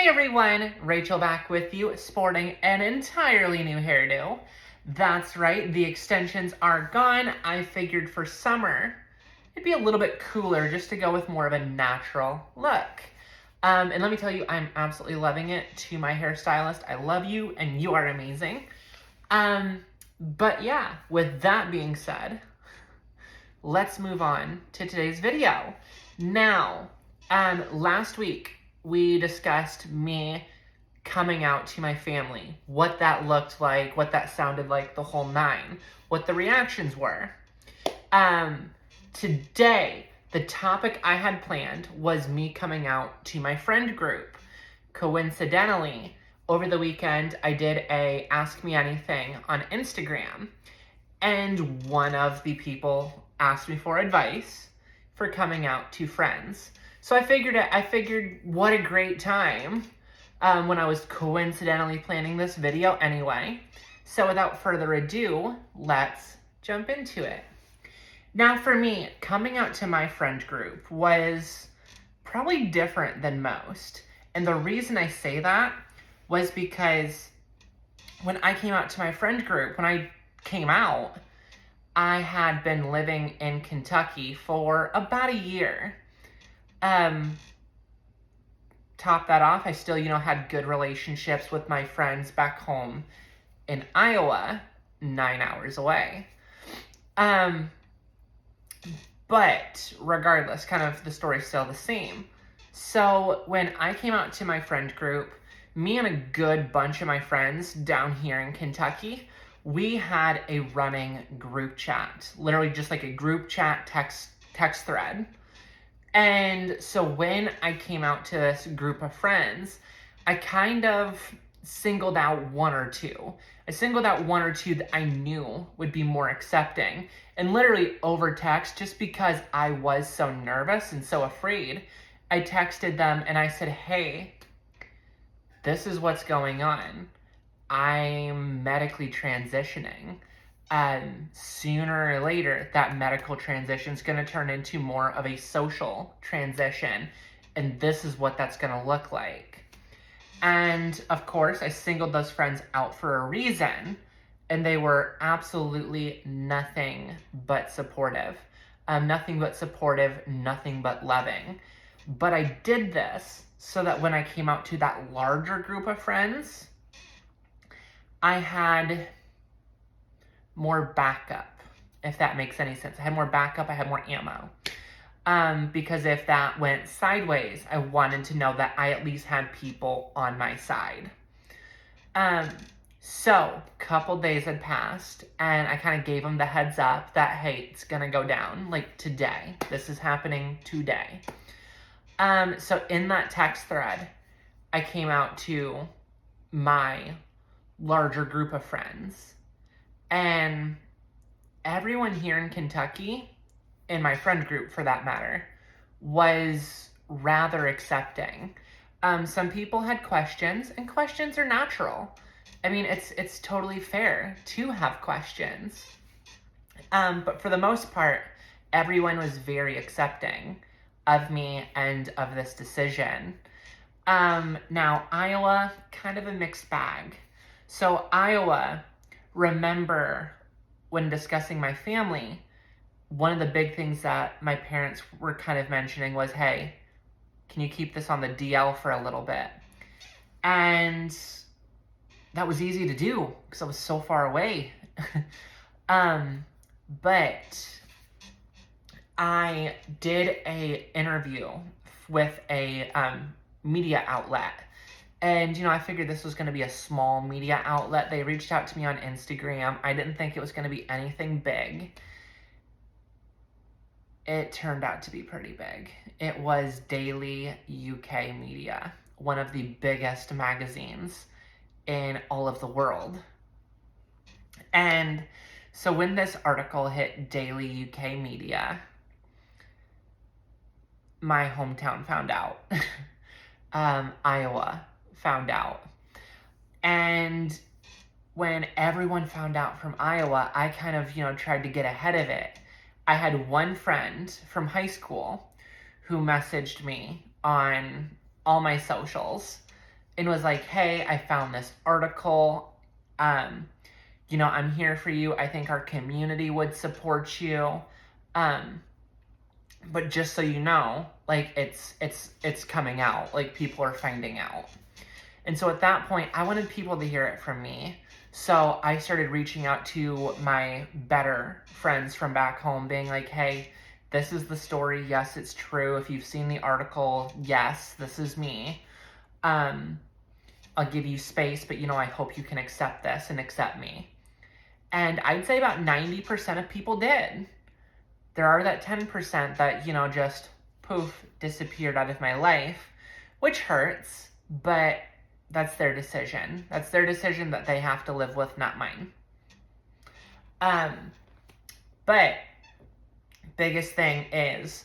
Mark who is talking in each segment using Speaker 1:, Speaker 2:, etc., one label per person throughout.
Speaker 1: Hey everyone, Rachel back with you, sporting an entirely new hairdo. That's right, the extensions are gone. I figured for summer, it'd be a little bit cooler just to go with more of a natural look. And let me tell you, I'm absolutely loving it. To my hairstylist, I love you and you are amazing. But yeah, with that being said, let's move on to today's video. Now, last week we discussed me coming out to my family, what that looked like, what that sounded like, the whole nine, what the reactions were. Today, the topic I had planned was me coming out to my friend group. Coincidentally, over the weekend, I did a Ask Me Anything on Instagram, and one of the people asked me for advice for coming out to friends. So I figured what a great time when I was coincidentally planning this video anyway. So without further ado, let's jump into it. Now for me, coming out to my friend group was probably different than most. And the reason I say that was because when I came out to my friend group, when I came out, I had been living in Kentucky for about a year. Top that off, I still, had good relationships with my friends back home in Iowa, 9 hours away. But regardless, kind of the story's still the same. So when I came out to my friend group, me and a good bunch of my friends down here in Kentucky, we had a running group chat, literally just like a group chat text thread. And so when I came out to this group of friends, I kind of singled out one or two. I singled out one or two that I knew would be more accepting. And literally over text, just because I was so nervous and so afraid, I texted them and I said, hey, this is what's going on. I'm medically transitioning. Sooner or later, that medical transition is going to turn into more of a social transition. And this is what that's going to look like. And of course, I singled those friends out for a reason. And they were absolutely nothing but supportive. Nothing but supportive, nothing but loving. But I did this so that when I came out to that larger group of friends, I had more backup, if that makes any sense. I had more backup, I had more ammo. Because if that went sideways, I wanted to know that I at least had people on my side. So, a couple days had passed, and I kind of gave them the heads up that, hey, it's gonna go down, like today. This is happening today. So in that text thread, I came out to my larger group of friends. And everyone here in Kentucky, in my friend group for that matter, was rather accepting. Some people had questions, and questions are natural. I mean, it's totally fair to have questions. But for the most part, everyone was very accepting of me and of this decision. Now, Iowa, kind of a mixed bag. So Iowa, remember when discussing my family, one of the big things that my parents were kind of mentioning was, hey, can you keep this on the DL for a little bit? And that was easy to do because I was so far away. But I did a interview with a media outlet. And, I figured this was going to be a small media outlet. They reached out to me on Instagram. I didn't think it was going to be anything big. It turned out to be pretty big. It was Daily UK Media, one of the biggest magazines in all of the world. And so when this article hit Daily UK Media, my hometown found out. Iowa found out. And when everyone found out from Iowa, I kind of, tried to get ahead of it. I had one friend from high school who messaged me on all my socials and was like, hey, I found this article. Um, I'm here for you. I think our community would support you. Um, but just so you know, like it's coming out. Like people are finding out. And so at that point, I wanted people to hear it from me. So I started reaching out to my better friends from back home, being like, hey, this is the story. Yes, it's true. If you've seen the article, yes, this is me. I'll give you space, but I hope you can accept this and accept me. And I'd say about 90% of people did. There are that 10% that, just poof, disappeared out of my life, which hurts, but that's their decision. That's their decision that they have to live with, not mine. But biggest thing is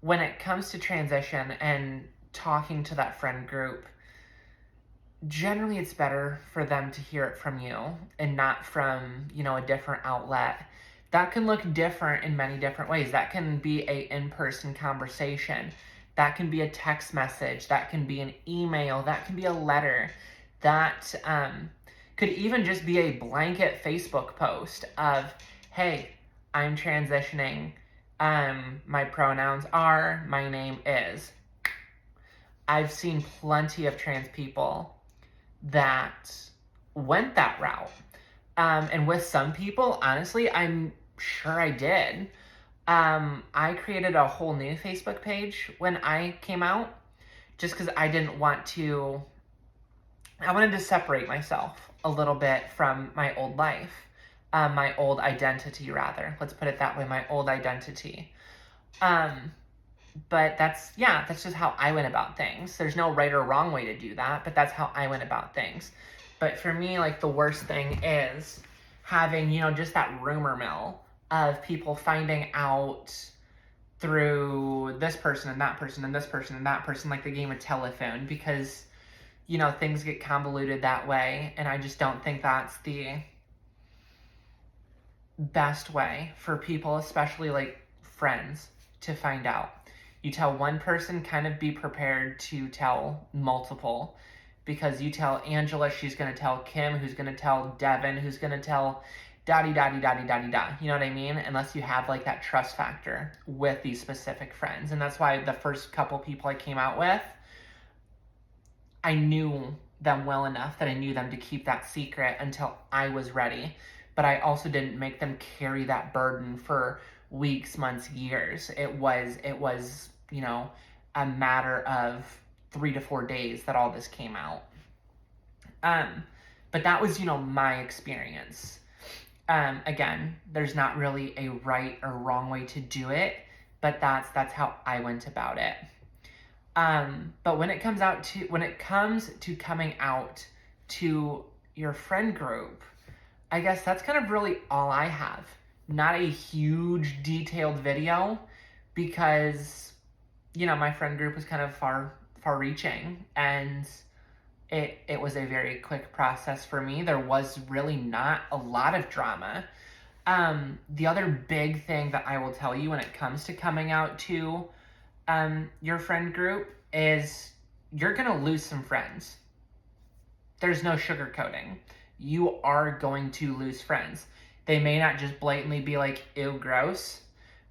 Speaker 1: when it comes to transition and talking to that friend group, generally it's better for them to hear it from you and not from, a different outlet. That can look different in many different ways. That can be a in-person conversation. That can be a text message. That can be an email. That can be a letter. That could even just be a blanket Facebook post of, hey, I'm transitioning. My pronouns are, my name is. I've seen plenty of trans people that went that route. And with some people, honestly, I'm sure I did. I created a whole new Facebook page when I came out, just because I wanted to separate myself a little bit from my old life, my old identity rather. Let's put it that way, my old identity. But that's just how I went about things. There's no right or wrong way to do that, but that's how I went about things. But for me, like, the worst thing is having, just that rumor mill of people finding out through this person and that person and this person and that person, like the game of telephone, because, things get convoluted that way. And I just don't think that's the best way for people, especially like friends, to find out. You tell one person, kind of be prepared to tell multiple, because you tell Angela, she's going to tell Kim, who's going to tell Devin, who's going to tell da-di-da-di-da-di-da-di-da. You know what I mean? Unless you have like that trust factor with these specific friends. And that's why the first couple people I came out with, I knew them well enough that I knew them to keep that secret until I was ready. But I also didn't make them carry that burden for weeks, months, years. It was, a matter of 3 to 4 days that all this came out. But that was, my experience. Again, there's not really a right or wrong way to do it, but that's how I went about it. But when it comes to coming out to your friend group, I guess that's kind of really all I have. Not a huge detailed video, because, my friend group was kind of far reaching, and it was a very quick process for me. There was really not a lot of drama. The other big thing that I will tell you when it comes to coming out to your friend group is you're going to lose some friends. There's no sugarcoating. You are going to lose friends. They may not just blatantly be like, ew, gross,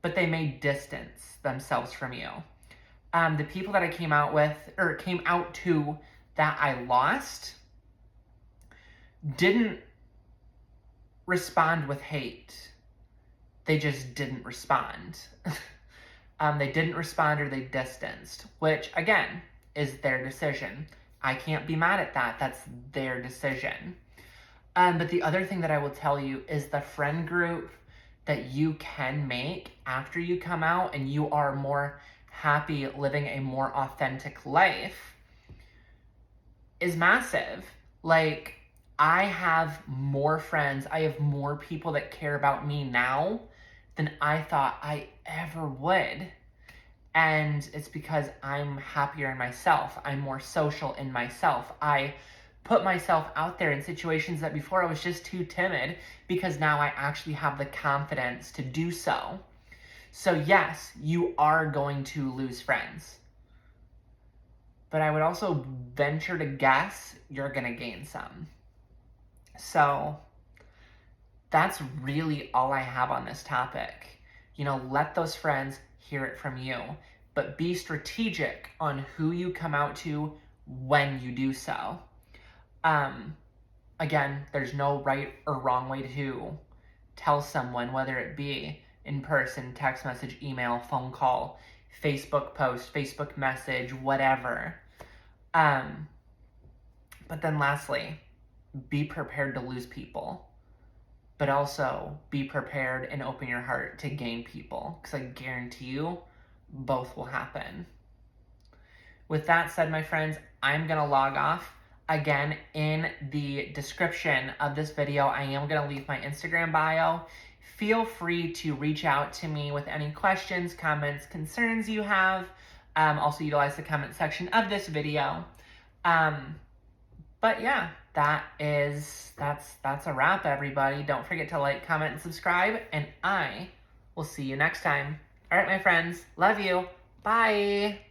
Speaker 1: but they may distance themselves from you. The people that I came out to that I lost didn't respond with hate. They just didn't respond. They didn't respond, or they distanced, which, again, is their decision. I can't be mad at that. That's their decision. But the other thing that I will tell you is the friend group that you can make after you come out and you are more happy living a more authentic life is massive. Like, I have more friends. I have more people that care about me now than I thought I ever would. And it's because I'm happier in myself. I'm more social in myself. I put myself out there in situations that before I was just too timid, because now I actually have the confidence to do so. So yes, you are going to lose friends. But but I would also venture to guess you're gonna gain some. So that's really all I have on this topic. Let those friends hear it from you, but be strategic on who you come out to when you do so. Again, there's no right or wrong way to tell someone, whether it be in person, text message, email, phone call, Facebook post, Facebook message, whatever. But then lastly, be prepared to lose people, but also be prepared and open your heart to gain people, because I guarantee you both will happen. With that said, my friends, I'm going to log off. Again, in the description of this video, I am going to leave my Instagram bio. Feel free to reach out to me with any questions, comments, concerns you have. Also utilize the comment section of this video. But yeah, that's a wrap, everybody. Don't forget to like, comment, and subscribe, and I will see you next time. All right, my friends, love you. Bye.